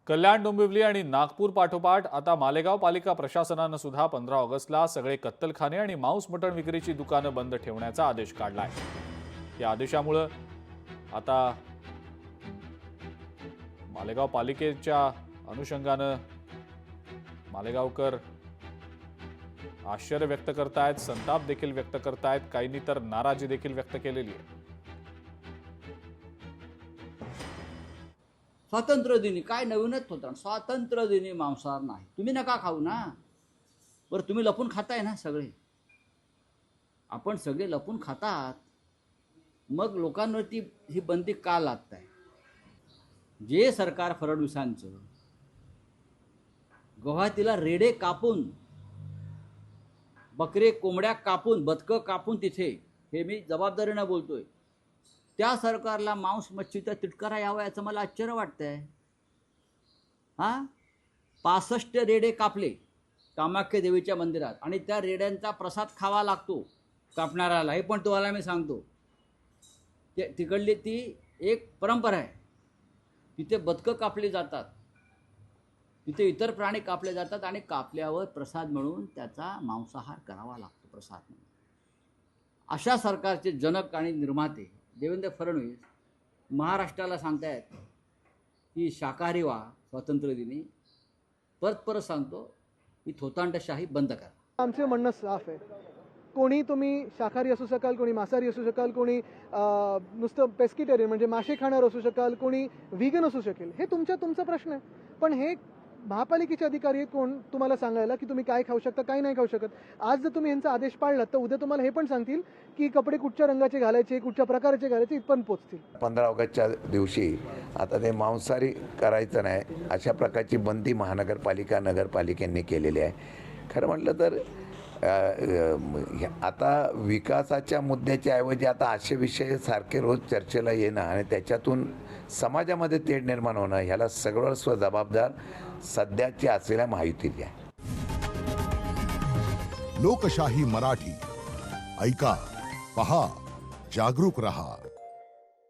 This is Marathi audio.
कल्याण, डोंबिवली आणि नागपूर पाठोपाठ आता मालेगाव पालिका प्रशासनानं सुद्धा 15 ऑगस्टला सगळे कत्तलखाने आणि मांस मटण विक्रीची दुकानं बंद ठेवण्याचा आदेश काढलाय। या आदेशामुळे आता मालेगाव पालिकेच्या अनुषंगानं मालेगावकर आश्चर्य व्यक्त करतायत, संताप देखील व्यक्त करतायत, काहींनी तर नाराजी देखील व्यक्त केलेली आहे। स्वातंत्र्य दिनी काय नवीनच होतं, स्वातंत्र्य दिनी मांसाहार नाही, तुम्ही नका खाऊ ना। बरं तुम्ही लपून खाताय ना सगळे, आपण सगळे लपून खातात, मग लोकांवरती ही बंदी का लागत आहे? जे सरकार फडणवीसांचं गुवाहाटीला रेडे कापून, बकरे कोंबड्या कापून, बदकं कापून तिथे, हे मी जबाबदारीने बोलतोय, त्या सरकारला मांस मच्छीचा तिटकारा यावा याचं मला आश्चर्य वाटतंय। हां, 65 रेडे कापले कामाख्या देवीच्या मंदिरात आणि त्या रेड्यांचा प्रसाद खावा लागतो कापणाऱ्याला, हे पण तुम्हाला मी सांगतो। तिकडली ती एक परंपरा आहे, तिथे बदकं कापली जातात, तिथे इतर प्राणी कापले जातात आणि कापल्यावर प्रसाद म्हणून त्याचा मांसाहार करावा लागतो प्रसाद म्हणून। अशा सरकारचे जनक आणि निर्माते देवेंद्र फडणवीस महाराष्ट्राला सांगतायत की शाकाहारी व्हा स्वातंत्र्य दिनी। परत सांगतो की थोतांडशाही बंद करा। आमचे म्हणणं साफ आहे, कोणी तुम्ही शाकाहारी असू शकाल, कोणी मांसाहारी असू शकाल, कोणी नुसतं पेस्किटेरियन म्हणजे मासे खाणार असू शकाल, कोणी व्हीगन असू शकेल, हे तुमचा प्रश्न आहे। पण हे महापालिकेचे अधिकारी आहेत कोण तुम्हाला सांगायला की तुम्ही काय खाऊ शकता काय नाही खाऊ शकत? आज जर तुम्ही यांचा आदेश पाळलात तर उद्या तुम्हाला हे पण सांगतील की कपडे कुठच्या रंगाचे घालायचे, कुठच्या प्रकारचे घालायचे, इथपर्यंत पोहोचतील। 15 ऑगस्टच्या दिवशी आता ते मांसाहारी करायचं नाही अशा प्रकारची बंदी महानगरपालिका नगरपालिकेने केलेली आहे। खरं म्हटलं तर आता विकासाच्या मुद्द्याच्या ऐवजी आता असे विषय सारखे रोज चर्चेला येणं आणि त्याच्यातून समाजामध्ये तेढ निर्माण होणं, ह्याला सर्वस्व जबाबदार सध्याची असलेल्या महायुतीची आहे। लोकशाही मराठी ऐका, पहा, जागरूक रहा।